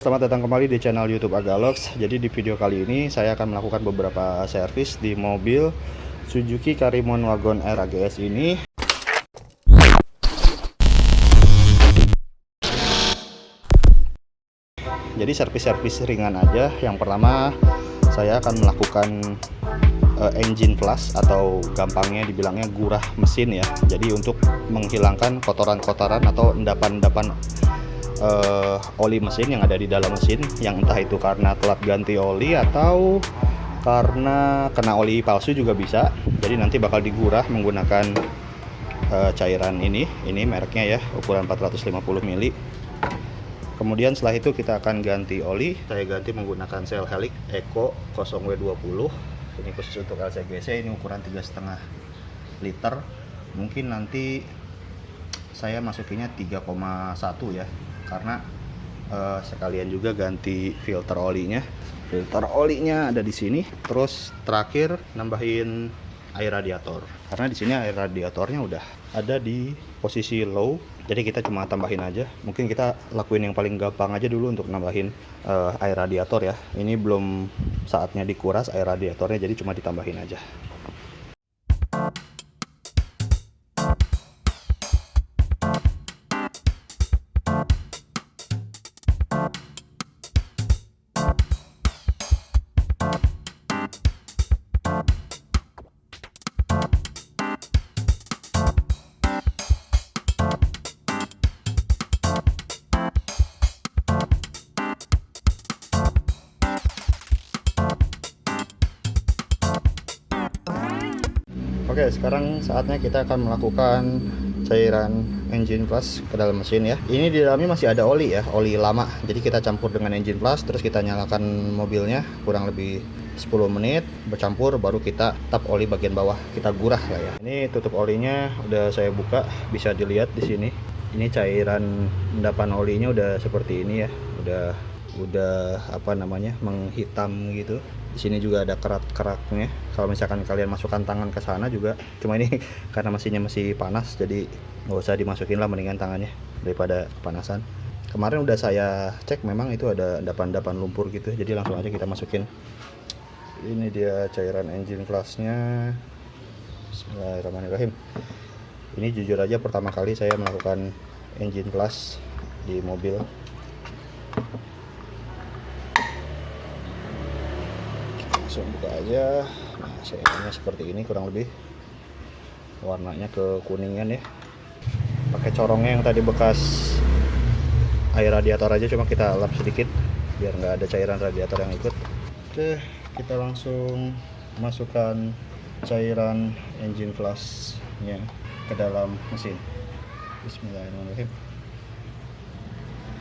Selamat datang kembali di channel YouTube Agalox. Jadi di video kali ini saya akan melakukan beberapa servis di mobil Suzuki Karimun Wagon R AGS ini. Jadi servis-servis ringan aja. Yang pertama saya akan melakukan engine flush atau gampangnya dibilangnya gurah mesin ya. Jadi untuk menghilangkan kotoran-kotoran atau endapan-endapan oli mesin yang ada di dalam mesin, yang entah itu karena telat ganti oli atau karena kena oli palsu juga bisa. Jadi nanti bakal digurah menggunakan cairan ini mereknya ya, ukuran 450 ml. Kemudian setelah itu kita akan ganti oli. Saya ganti menggunakan Shell Helix Eco 0W20. Ini khusus untuk LCGC, ini ukuran 3,5 liter. Mungkin nanti saya masukinnya 3,1 ya, karena sekalian juga ganti filter olinya. Filter olinya ada di sini. Terus terakhir nambahin air radiator, karena di sini air radiatornya udah ada di posisi low. Jadi kita cuma tambahin aja. Mungkin kita lakuin yang paling gampang aja dulu untuk nambahin air radiator ya. Ini belum saatnya dikuras air radiatornya, jadi cuma ditambahin aja. Oke, sekarang saatnya kita akan melakukan cairan engine flush ke dalam mesin ya. Ini di dalamnya masih ada oli ya, oli lama. Jadi kita campur dengan engine flush, terus kita nyalakan mobilnya kurang lebih 10 menit bercampur, baru kita tap oli bagian bawah, kita gurah lah ya. Ini tutup olinya udah saya buka, bisa dilihat di sini. Ini cairan endapan olinya udah seperti ini ya, udah apa namanya, menghitam gitu. Di sini juga ada kerak-keraknya. Kalau misalkan kalian masukkan tangan ke sana juga, cuma ini karena mesinnya masih panas, jadi nggak usah dimasukin lah, mendingan tangannya daripada kepanasan. Kemarin udah saya cek, memang itu ada endapan-endapan lumpur gitu, jadi langsung aja kita masukin. Ini dia cairan engine flushnya. Bismillahirrahmanirrahim. Ini jujur aja pertama kali saya melakukan engine flush di mobil. Langsung buka aja. Nah, cairannya seperti ini kurang lebih, warnanya kekuningan ya. Pakai corongnya yang tadi bekas air radiator aja, cuma kita lap sedikit biar nggak ada cairan radiator yang ikut. Oke, kita langsung masukkan cairan engine flushnya ke dalam mesin. Bismillahirrahmanirrahim.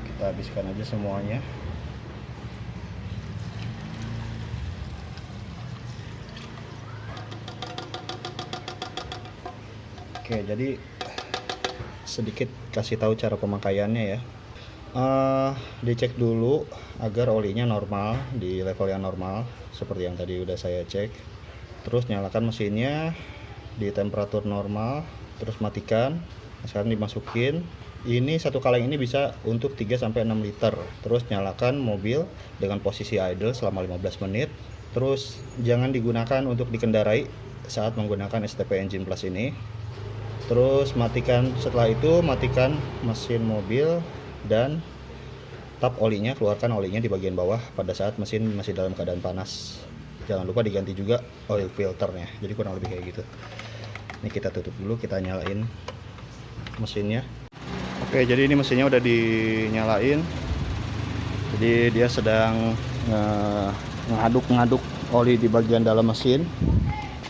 Kita habiskan aja semuanya. Oke, jadi sedikit kasih tahu cara pemakaiannya ya. Dicek dulu agar olinya normal, di level yang normal seperti yang tadi udah saya cek. Terus nyalakan mesinnya di temperatur normal, terus matikan. Sekarang dimasukin. Ini satu kaleng ini bisa untuk 3-6 liter. Terus nyalakan mobil dengan posisi idle selama 15 menit. Terus jangan digunakan untuk dikendarai saat menggunakan STP Engine Plus ini. Terus matikan, setelah itu matikan mesin mobil dan tap olinya, keluarkan olinya di bagian bawah pada saat mesin masih dalam keadaan panas. Jangan lupa diganti juga oil filternya. Jadi kurang lebih kayak gitu. Ini kita tutup dulu, kita nyalain mesinnya. Oke, jadi ini mesinnya udah dinyalain. Jadi dia sedang ngaduk-ngaduk oli di bagian dalam mesin.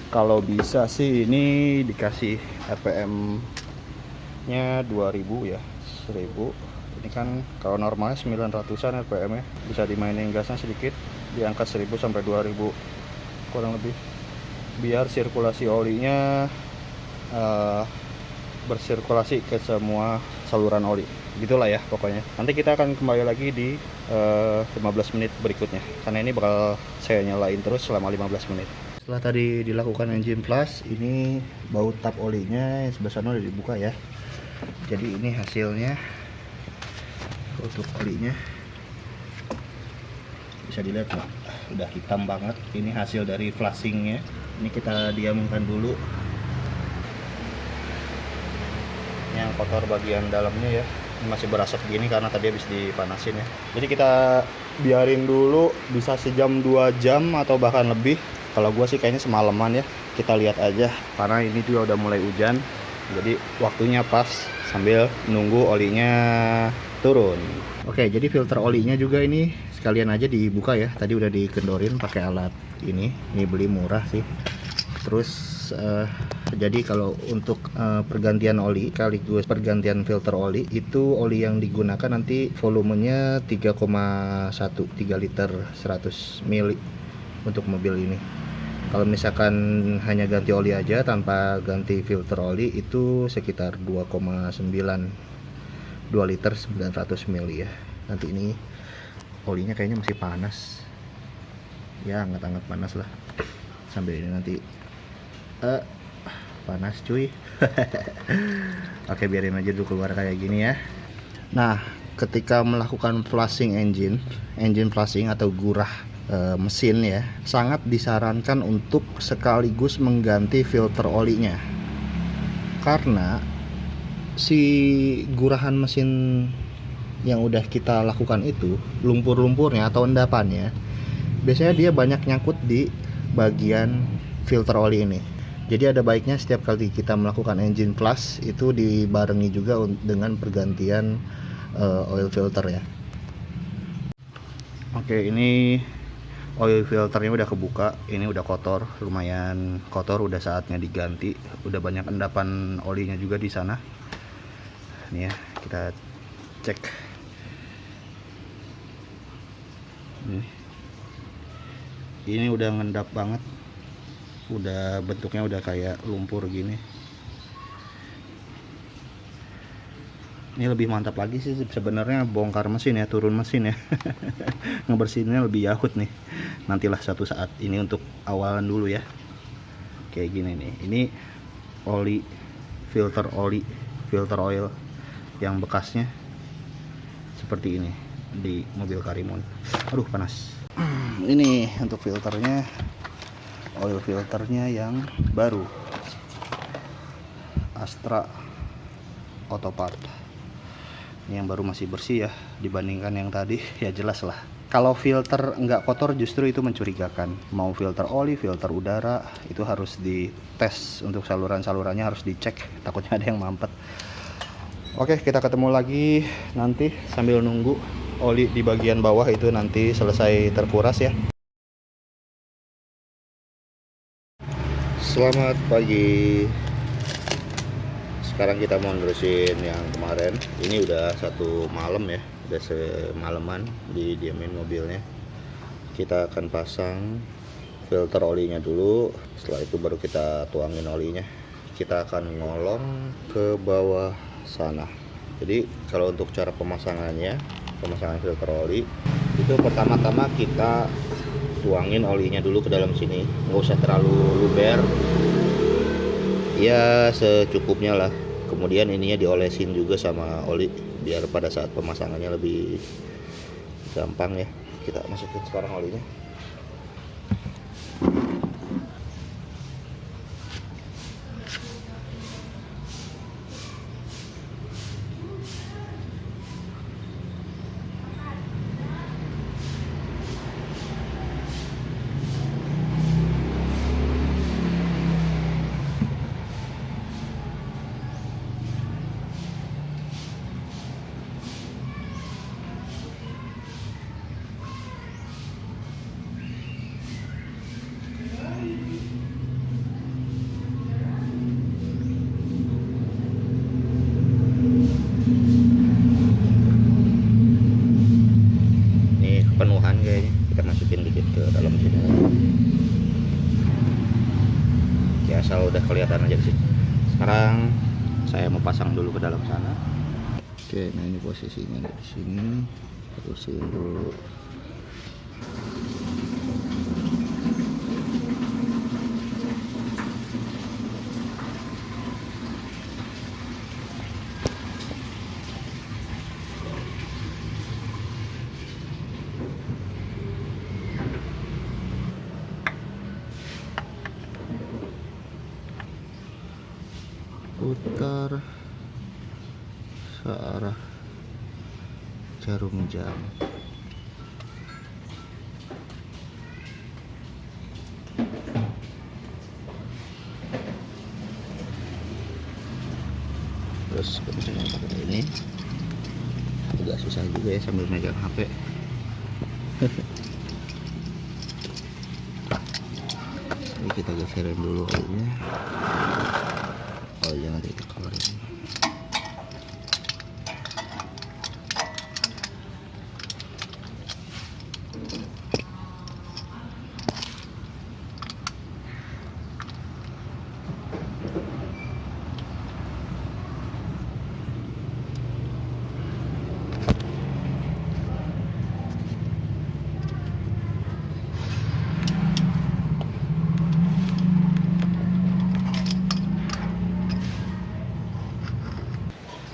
Kalau bisa sih ini dikasih RPM nya 2000 ya, 1000. Ini kan kalau normalnya 900-an RPM ya. Bisa dimainin gasnya sedikit, diangkat 1000 sampai 2000 kurang lebih, biar sirkulasi olinya bersirkulasi ke semua saluran oli. Gitulah ya pokoknya. Nanti kita akan kembali lagi di 15 menit berikutnya, karena ini bakal saya nyalain terus selama 15 menit. Setelah tadi dilakukan engine flush, ini baut tap olinya yang sebelah sana udah dibuka ya. Jadi ini hasilnya untuk olinya. Bisa dilihat nggak? Udah hitam banget. Ini hasil dari flashingnya. Ini kita diamkan dulu. Yang kotor bagian dalamnya ya. Ini masih berasap gini karena tadi habis dipanasin ya. Jadi kita biarin dulu bisa sejam 2 jam atau bahkan lebih. Kalau gua sih kayaknya semalaman ya. Kita lihat aja karena ini juga udah mulai hujan. Jadi waktunya pas sambil nunggu olinya turun. Oke, jadi filter olinya juga ini sekalian aja dibuka ya. Tadi udah dikendorin pakai alat ini. Ini beli murah sih. Terus jadi kalau untuk pergantian oli sekaligus pergantian filter oli, itu oli yang digunakan nanti volumenya 3,1 liter 100 ml untuk mobil ini. Kalau misalkan hanya ganti oli aja tanpa ganti filter oli itu sekitar 2,9 liter 900 ml ya. Nanti ini olinya kayaknya masih panas ya, hangat-hangat panas lah sambil ini nanti panas cuy. Oke, biarin aja dulu keluar kayak gini ya. Nah, ketika melakukan flushing engine flushing atau gurah mesin ya, sangat disarankan untuk sekaligus mengganti filter olinya, karena si gurahan mesin yang udah kita lakukan itu lumpur-lumpurnya atau endapannya biasanya dia banyak nyangkut di bagian filter oli ini. Jadi ada baiknya setiap kali kita melakukan engine flush itu dibarengi juga dengan pergantian oil filter ya. Oke, ini oil filternya udah kebuka, ini udah kotor, lumayan kotor, udah saatnya diganti. Udah banyak endapan olinya juga di sana. Nih ya, kita cek. Ini udah ngendap banget, udah bentuknya udah kayak lumpur gini. Ini lebih mantap lagi sih sebenarnya bongkar mesin ya, turun mesin ya. Ngebersihinnya lebih yahut nih. Nantilah suatu saat, ini untuk awalan dulu ya. Kayak gini nih. Ini oli filter oil yang bekasnya seperti ini di mobil Karimun. Aduh panas. Ini untuk filternya, oil filternya yang baru, Astra Autopart. Ini yang baru masih bersih ya dibandingkan yang tadi ya, jelas lah. Kalau filter nggak kotor justru itu mencurigakan. Mau filter oli, filter udara itu harus dites, untuk saluran-salurannya harus dicek, takutnya ada yang mampet. Oke, kita ketemu lagi nanti sambil nunggu oli di bagian bawah itu nanti selesai terkuras ya. Selamat pagi. Sekarang kita mau nerusin yang kemarin. Ini udah satu malam ya, udah semalaman didiamin mobilnya. Kita akan pasang filter olinya dulu, setelah itu baru kita tuangin olinya. Kita akan ngolong ke bawah sana. Jadi kalau untuk cara pemasangan filter oli itu pertama-tama kita tuangin olinya dulu ke dalam sini, nggak usah terlalu luber ya, secukupnya lah. Kemudian ininya diolesin juga sama oli biar pada saat pemasangannya lebih gampang ya. Kita masukin sekarang olinya. Asal udah kelihatan aja sih. Sekarang saya mau pasang dulu ke dalam sana. Oke, nah ini posisinya di sini. Terusin dulu. putar searah jarum jam. Terus misalnya pakai ini agak susah juga ya sambil megang HP. Ini kita geserin dulu olinya. Oh iya, nanti kita keluarin.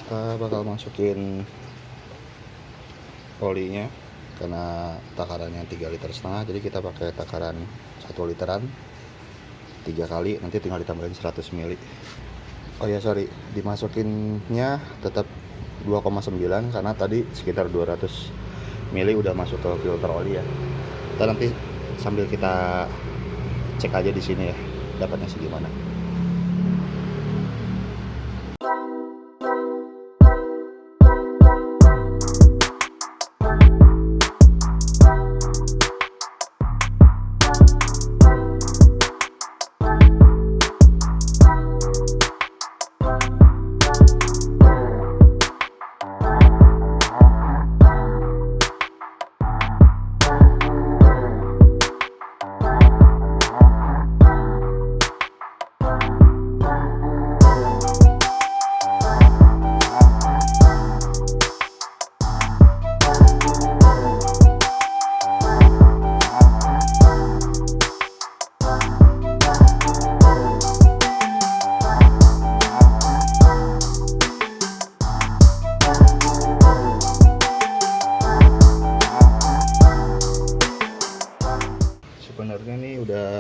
Kita bakal masukin olinya karena takarannya 3,5 liter, jadi kita pakai takaran 1 literan 3 kali, nanti tinggal ditambahin 100 ml. Oh ya sorry, dimasukinnya tetap 2,9 karena tadi sekitar 200 ml udah masuk ke filter oli ya. Kita nanti sambil kita cek aja di sini ya dapatnya segimana. Sebenarnya nih udah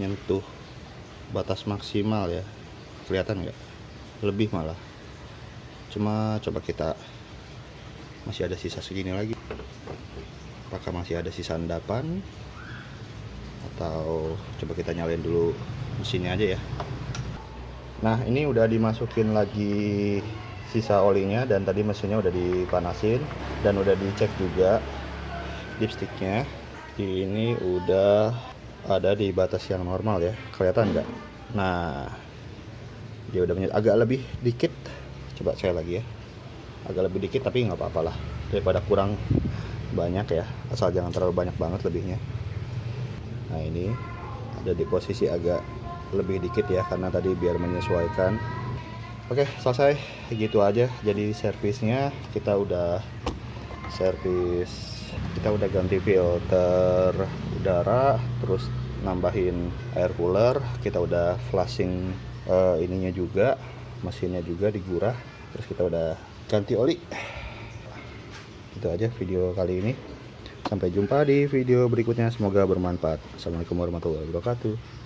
nyentuh batas maksimal ya, kelihatan nggak? Lebih malah. Cuma coba kita masih ada sisa segini lagi. Apakah masih ada sisa endapan? Atau coba kita nyalain dulu mesinnya aja ya. Nah ini udah dimasukin lagi sisa olinya dan tadi mesinnya udah dipanasin dan udah dicek juga dipsticknya. Ini udah ada di batas yang normal ya, kelihatan nggak? Nah dia udah agak lebih dikit, coba saya lagi ya, agak lebih dikit tapi nggak apa-apa lah daripada kurang banyak ya, asal jangan terlalu banyak banget lebihnya. Nah ini ada di posisi agak lebih dikit ya karena tadi biar menyesuaikan. Oke selesai, gitu aja. Jadi servisnya kita udah servis, kita udah ganti filter udara, terus nambahin air cooler, kita udah flushing ininya juga, mesinnya juga digurah, terus kita udah ganti oli. Itu aja video kali ini. Sampai jumpa di video berikutnya, semoga bermanfaat. Assalamualaikum warahmatullahi wabarakatuh.